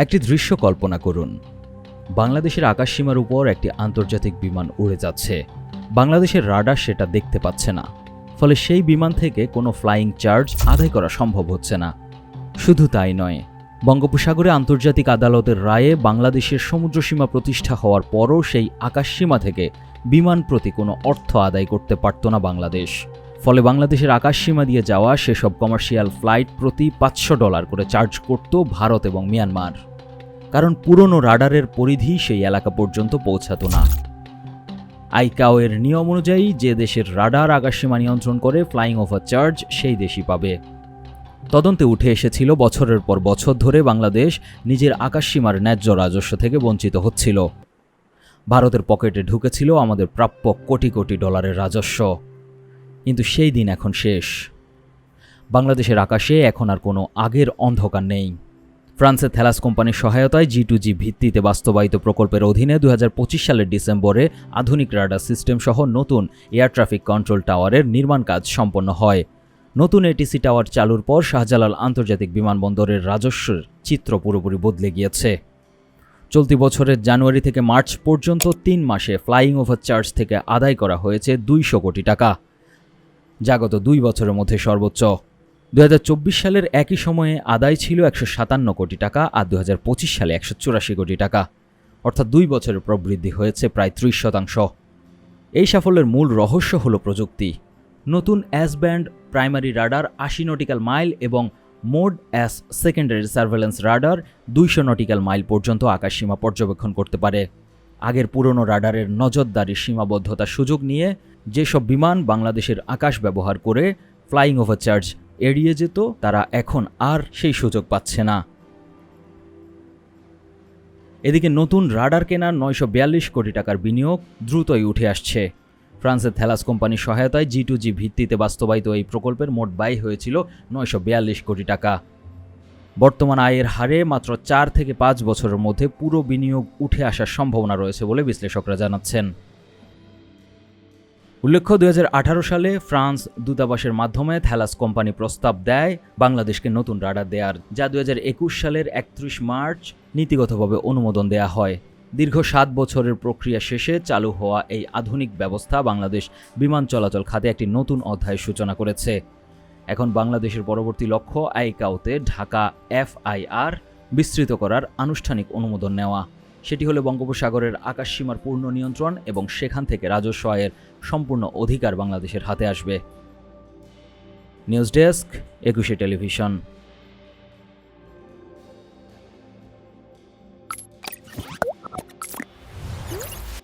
একটি দৃশ্য কল্পনা করুন। বাংলাদেশের আকাশসীমার উপর একটি আন্তর্জাতিক বিমান উড়ে যাচ্ছে। বাংলাদেশের রাডার সেটা দেখতে পাচ্ছে না, ফলে সেই বিমান থেকে কোনো ফ্লাইং চার্জ আদায় করা সম্ভব হচ্ছে না। শুধু তাই নয়, বঙ্গোপসাগরে আন্তর্জাতিক আদালতের রায়ে বাংলাদেশের সমুদ্রসীমা প্রতিষ্ঠা হওয়ার পরও সেই আকাশসীমা থেকে বিমান প্রতি কোনো অর্থ আদায় করতে পারত না বাংলাদেশ। ফলে বাংলাদেশের আকাশসীমা দিয়ে যাওয়া সেসব কমার্শিয়াল ফ্লাইট প্রতি $500 করে চার্জ করত ভারত এবং মিয়ানমার, কারণ পুরনো রাডারের পরিধি সেই এলাকা পর্যন্ত পৌঁছাতো না। আইকাও এর নিয়ম অনুযায়ী যে দেশের রাডার আকাশসীমা নিয়ন্ত্রণ করে ফ্লাইং ওভার চার্জ সেই দেশই পাবে। তদন্তে উঠে এসেছিল বছরের পর বছর ধরে বাংলাদেশ নিজের আকাশসীমার ন্যায্য রাজস্ব থেকে বঞ্চিত হচ্ছিল। ভারতের পকেটে ঢুকেছিল আমাদের প্রাপ্য কোটি কোটি ডলারের রাজস্ব। কিন্তু সেই দিন এখন শেষ। বাংলাদেশের আকাশে এখন আর কোনো আগের অন্ধকার নেই। ফ্রান্সের থ্যালাস কোম্পানির সহায়তায় G2G ভিত্তিতে বাস্তবায়িত প্রকল্পের অধীনে 2025 সালের ডিসেম্বরে আধুনিক রাডার সিস্টেম সহ নতুন এয়ার ট্রাফিক কন্ট্রোল টাওয়ারের নির্মাণ কাজ সম্পন্ন হয়। নতুন এটিসি টাওয়ার চালুর পর শাহজালাল আন্তর্জাতিক বিমানবন্দরের রাজস্বের চিত্র পুরোপুরি বদলে গিয়েছে। চলতি বছরের জানুয়ারি থেকে মার্চ পর্যন্ত 3 মাসে ফ্লাইং ওভার চার্জ থেকে আদায় করা হয়েছে 200 কোটি টাকা, যা গত 2 বছরের মধ্যে সর্বোচ্চ। 2024 সালের একই সময়ে আদায় ছিল 157 কোটি টাকা আর 2025 সালে 184 কোটি টাকা, অর্থাৎ 2 বছরের প্রবৃদ্ধি হয়েছে প্রায় 30%। এই সাফল্যের মূল রহস্য হল প্রযুক্তি। নতুন S band primary radar 80 nautical mile এবং mode S secondary surveillance radar 200 nautical mile পর্যন্ত আকাশসীমা পর্যবেক্ষণ করতে পারে। আগের পুরনো রাডারের নজরদারির সীমাবদ্ধতার সুযোগ নিয়ে যেসব বিমান বাংলাদেশের আকাশ ব্যবহার করে ফ্লাইং ওভার চার্জ এড়িয়ে যেত, তারা এখন আর সেই সুযোগ পাচ্ছে না। এদিকে নতুন রাডার কেনার 942 কোটি টাকার বিনিয়োগ দ্রুতই উঠে আসছে। ফ্রান্সের থ্যালাস কোম্পানির সহায়তায় G2G ভিত্তিতে বাস্তবায়িত এই প্রকল্পের মোট ব্যয় হয়েছিল 942 কোটি টাকা। বর্তমান আয়ের হারে মাত্র 4 থেকে 5 বছরের মধ্যে পুরো বিনিয়োগ উঠে আসার সম্ভাবনা রয়েছে বলে বিশ্লেষকরা জানাচ্ছেন। উল্লেখ্য, 2018 সালে ফ্রান্স দূতাবাসের মাধ্যমে থ্যালাস কোম্পানি প্রস্তাব দেয় বাংলাদেশকে নতুন রাডার দেওয়ার, যা 2021 সালের 31 মার্চ নীতিগতভাবে অনুমোদন দেয়া হয়। দীর্ঘ 7 বছরের প্রক্রিয়া শেষে চালু হওয়া এই আধুনিক ব্যবস্থা বাংলাদেশ বিমান চলাচল খাতে একটি নতুন অধ্যায়ের সূচনা করেছে। এখন বাংলাদেশের পরবর্তী লক্ষ্য আইকাওতে ঢাকা FIR বিস্তৃত করার আনুষ্ঠানিক অনুমোদন নেওয়া। সেটি হলে বঙ্গোপসাগরের আকাশসীমার পূর্ণ নিয়ন্ত্রণ এবং সেখান থেকে রাজস্ব আয়ের সম্পূর্ণ অধিকার বাংলাদেশের হাতে আসবে। News desk, 21 television.